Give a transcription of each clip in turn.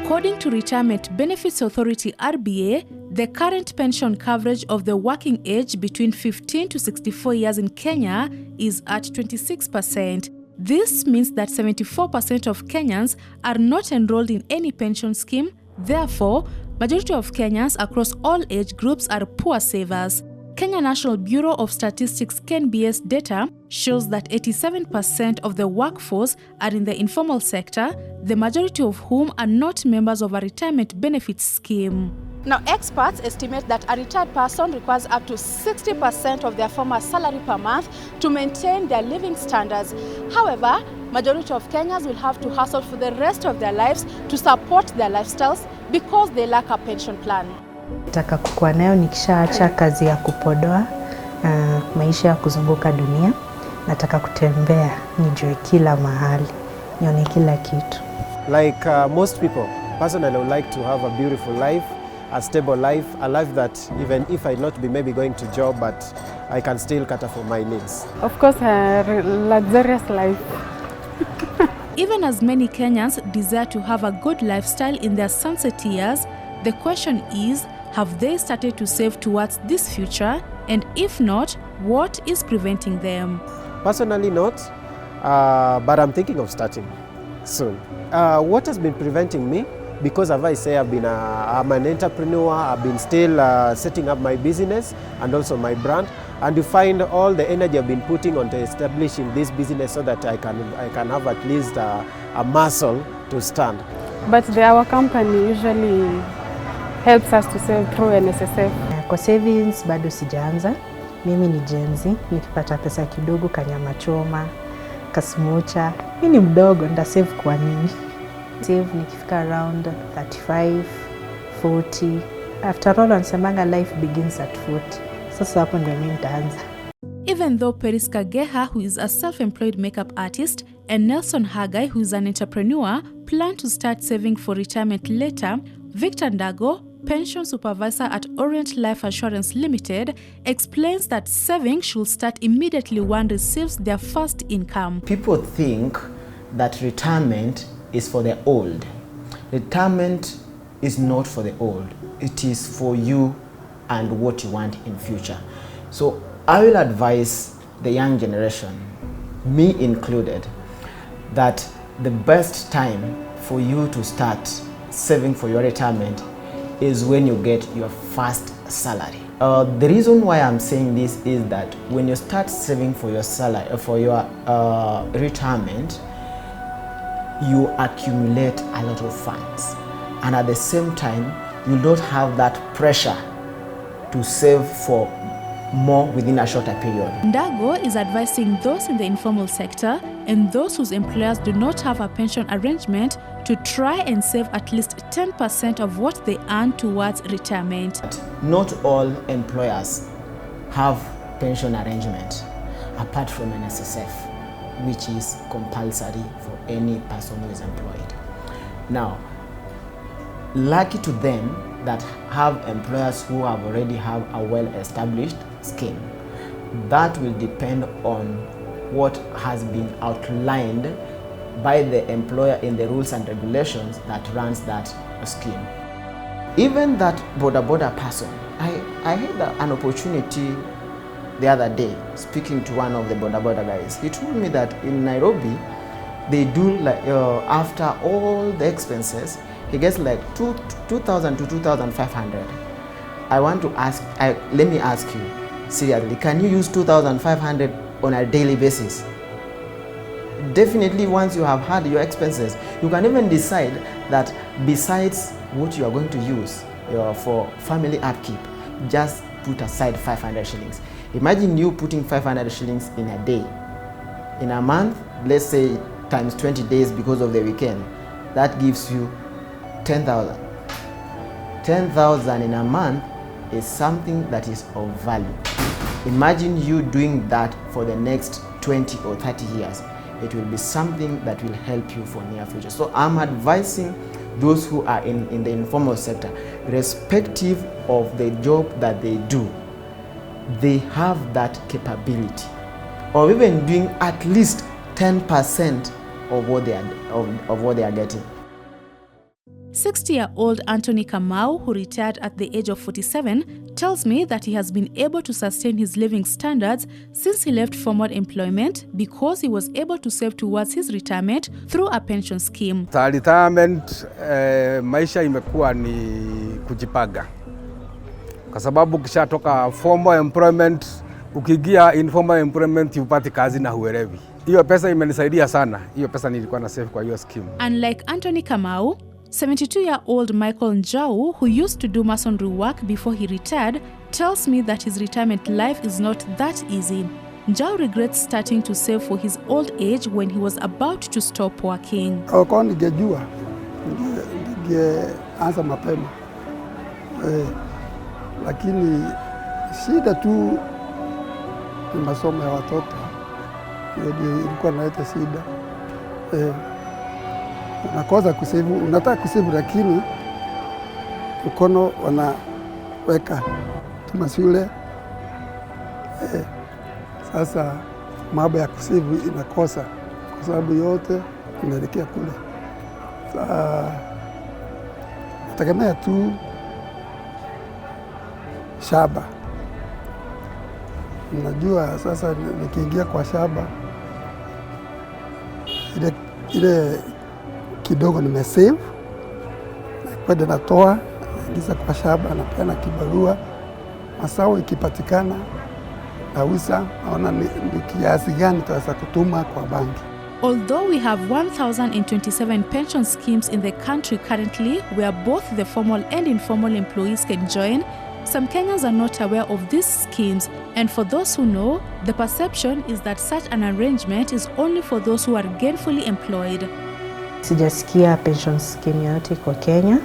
According to Retirement Benefits Authority (RBA), the current pension coverage of the working age between 15 to 64 years in Kenya is at 26%. This means that 74% of Kenyans are not enrolled in any pension scheme. Therefore, majority of Kenyans across all age groups are poor savers. Kenya National Bureau of Statistics (KNBS) data shows that 87% of the workforce are in the informal sector, the majority of whom are not members of a retirement benefits scheme. Now, experts estimate that a retired person requires up to 60% of their former salary per month to maintain their living standards. However, majority of Kenyans will have to hustle for the rest of their lives to support their lifestyles because they lack a pension plan. Nataka kukua nayo nikishaacha kazi ya kupodoa, maisha ya kuzunguka dunia. Nataka kutembea, nijue kila mahali, nione kila kitu. Like most people, personally I would like to have a beautiful life, a stable life, a life that even if I not be maybe going to job, but I can still cater for my needs. Of course, a luxurious life. Even as many Kenyans desire to have a good lifestyle in their sunset years, the question is, have they started to save towards this future? And if not, what is preventing them? Personally not, but I'm thinking of starting soon. What has been preventing me? Because as I say, I'm an entrepreneur, I've been still setting up my business and also my brand. And you find all the energy I've been putting onto establishing this business so that I can have at least a muscle to stand. But our company usually helps us to save through NSSF. Kwa savings bado sijaanza. Mimi ni Gen Z, nikipata pesa kidogo kanyama choma, kasmocha. Mimi ni mdogo, nda save kwa nini? Save nikifika around 35, 40. After all, ansemanga life begins at 40. Sasa hapo ndio mimi nitaanza. Even though Periska Geha, who is a self-employed makeup artist, and Nelson Hagai, who is an entrepreneur, plan to start saving for retirement later, Victor Ndago, pension supervisor at Orient Life Assurance Limited, explains that saving should start immediately one receives their first income. People think that retirement is for the old. Retirement is not for the old. It is for you and what you want in future. So I will advise the young generation, me included, that the best time for you to start saving for your retirement is when you get your first salary. The reason why I'm saying this is that when you start saving for your salary, for your retirement, you accumulate a lot of funds, and at the same time, you don't have that pressure to save for more within a shorter period. Ndago is advising those in the informal sector and those whose employers do not have a pension arrangement to try and save at least 10% of what they earn towards retirement. Not all employers have pension arrangement apart from NSSF, which is compulsory for any person who is employed. Now, lucky to them that have employers who have already have a well-established scheme. That will depend on what has been outlined by the employer in the rules and regulations that runs that scheme. Even that border person, I had an opportunity the other day speaking to one of the border guys. He told me that in Nairobi, they do like after all the expenses, he gets like 2,000 to 2,500. I want to ask, let me ask you, seriously, can you use 2,500 on a daily basis? Definitely, once you have had your expenses, you can even decide that besides what you are going to use for family upkeep, just put aside 500 shillings. Imagine you putting 500 shillings in a day. In a month, let's say times 20 days because of the weekend, that gives you 10,000. 10,000 in a month is something that is of value. Imagine you doing that for the next 20 or 30 years. It will be something that will help you for near future. So I'm advising those who are in the informal sector, irrespective of the job that they do, they have that capability of even doing at least 10% of what they are getting. 60-year-old Anthony Kamau, who retired at the age of 47, tells me that he has been able to sustain his living standards since he left formal employment because he was able to save towards his retirement through a pension scheme. Retirement, maisha imekuwa ni kujipanga. Kwa sababu ukishatoka formal employment, ukiingia informal employment upati kazi na huelewi. Hiyo pesa imenisaidia sana. Hiyo pesa nilikuwa na save kwa hiyo scheme. Unlike Anthony Kamau, 72-year-old Michael Njau, who used to do masonry work before he retired, tells me that his retirement life is not that easy. Njau regrets starting to save for his old age when he was about to stop working. Kwa ningejua, ningeanza mapema. Lakini shida tu ni masomo ya watoto. Ndio ilikuwa inaleta shida. Unakosa kusevu, unataka kusevu lakini mkono wanaweka tuma shule. Sasa mambo ya kusevu inakosa kwa sababu yote inaelekea kule. Sasa nategemea tu shamba. Unajua sasa nikiingia kwa shamba ile kidogo nimesave, kwenda natoa, naingiza kwa shamba, napeana kibarua, masao ikipatikana nauza, naona ni kiasi gani tutaweza kutuma kwa banki. Although we have 1,027 pension schemes in the country currently, where both the formal and informal employees can join, some Kenyans are not aware of these schemes, and for those who know, the perception is that such an arrangement is only for those who are gainfully employed. Sijasikia pension scheme yote kwa Kenya,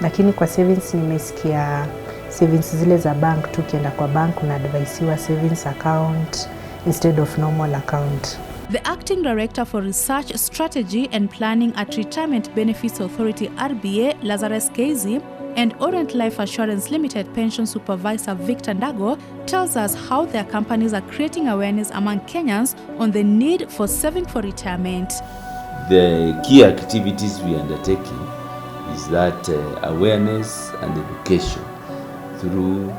lakini kwa savings nimesikia savings zile za bank tu, kienda kwa bank unaadvaisiwa savings account instead of normal account. The Acting Director for Research, Strategy and Planning at Retirement Benefits Authority RBA, Lazarus Keizi, and Orient Life Assurance Limited Pension Supervisor Victor Ndago tells us how their companies are creating awareness among Kenyans on the need for saving for retirement. The key activities we are undertaking is that awareness and education through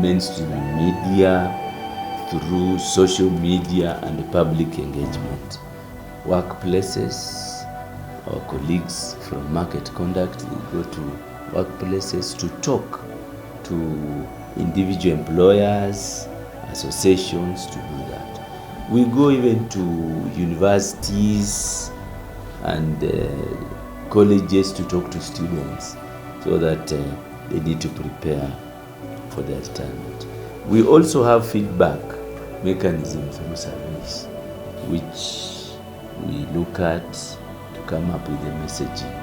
mainstream media, through social media and public engagement. Workplaces, our colleagues from market conduct, they go to workplaces to talk to individual employers, associations to do that. We go even to universities and colleges to talk to students so that they need to prepare for their retirement. We also have feedback mechanisms through surveys, which we look at to come up with a messaging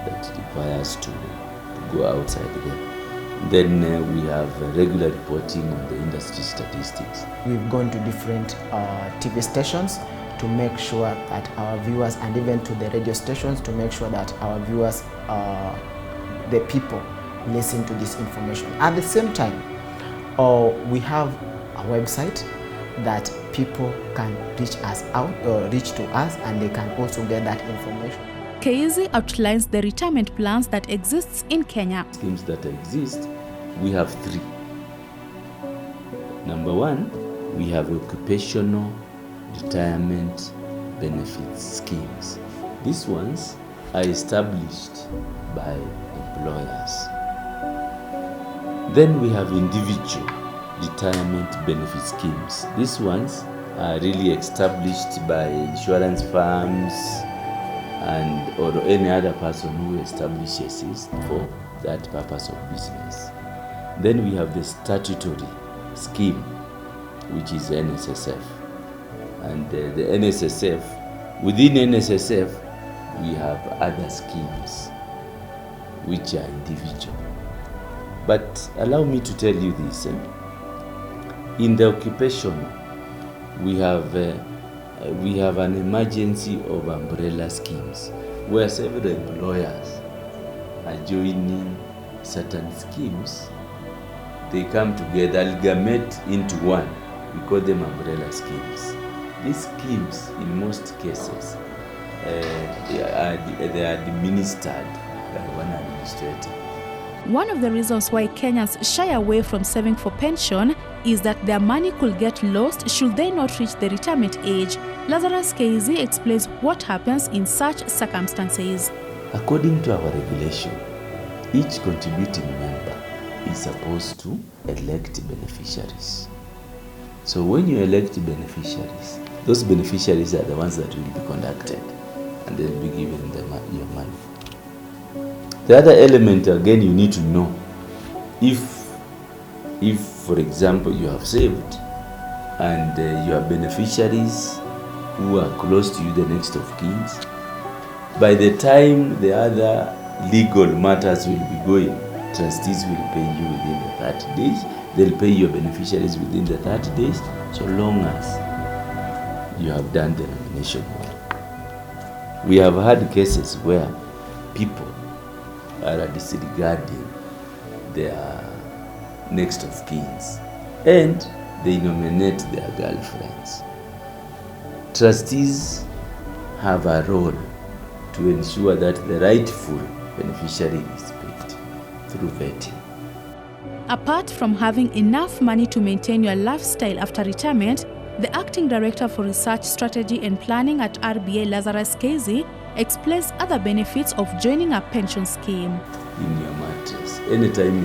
that requires to go outside there. Then we have regular reporting on the industry statistics. We've gone to different TV stations to make sure that our viewers, and even to the radio stations to make sure that our viewers, the people, listen to this information. At the same time, we have a website that people can reach us out or reach to us, and they can also get that information. Keizi outlines the retirement plans that exists in Kenya. Schemes that exist, we have 3. Number 1, we have occupational retirement benefits schemes. These ones are established by employers. Then we have individual retirement benefit schemes. These ones are really established by insurance firms and or any other person who establishes it for that purpose of business. Then we have the statutory scheme, which is NSSF. And the NSSF, within NSSF, we have other schemes which are individual. But allow me to tell you this. In the occupation, we have an emergency of umbrella schemes where several employers are joining certain schemes. They come together, amalgamate into one. We call them umbrella schemes. These schemes, in most cases, they are administered by one administrator. One of the reasons why Kenyans shy away from saving for pension is that their money could get lost should they not reach the retirement age. Lazarus KZ explains what happens in such circumstances. According to our regulation, each contributing member is supposed to elect beneficiaries. So when you elect beneficiaries, those beneficiaries are the ones that will be conducted and they'll be given your money. The other element, again, you need to know if for example, you have saved and you have beneficiaries who are close to you, the next of kins, by the time the other legal matters will be going, trustees will pay you within the 30 days. They'll pay your beneficiaries within the 30 days, so long as you have done the nomination well. We have had cases where people are disregarding their next of kins and they nominate their girlfriends. Trustees have a role to ensure that the rightful beneficiary is paid through vetting. Apart from having enough money to maintain your lifestyle after retirement, the Acting Director for Research Strategy and Planning at RBA, Lazarus KZ, explains other benefits of joining a pension scheme. In your mattress, anytime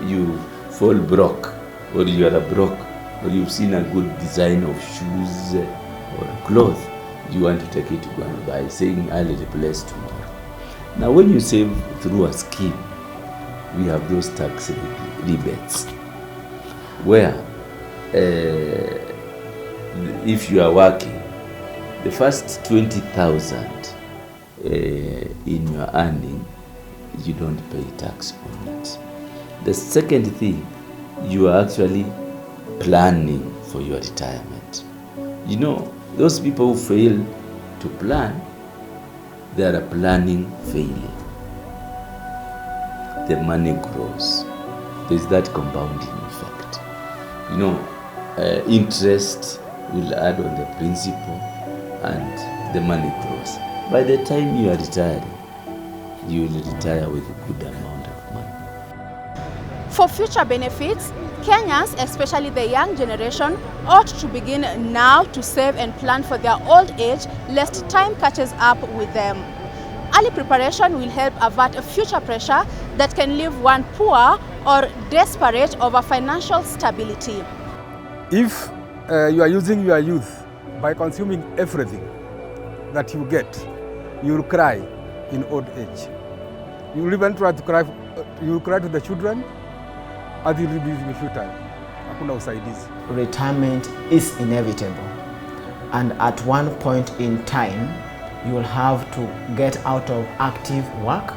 you fall broke, or you are broke, or you've seen a good design of shoes or clothes, you want to take it to go and buy, saying I'll replace tomorrow. Now when you save through a scheme, we have those tax rebates where if you are working, the first 20,000 in your earning, you don't pay tax on it. The second thing, you are actually planning for your retirement. You know, those people who fail to plan, they are a planning failure. The money grows. There's that compounding effect. You know, interest will add on the principal and the money grows. By the time you are retiring, you will retire with a good amount of money. For future benefits, Kenyans, especially the young generation, ought to begin now to save and plan for their old age, lest time catches up with them. Early preparation will help avert future pressure that can leave one poor or desperate over financial stability. If you are using your youth by consuming everything that you get, you will cry in old age. You will even try to cry, you will cry to the children, and it will be futile. Hakuna usaidizi. Retirement is inevitable, and at one point in time, you will have to get out of active work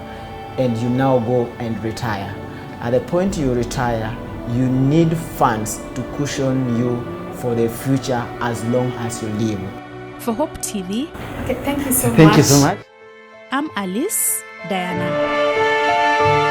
and you now go and retire. At the point you retire, you need funds to cushion you for the future as long as you live. For Hope TV, Okay, thank you so much. Thank you so much. I'm Alice Diana.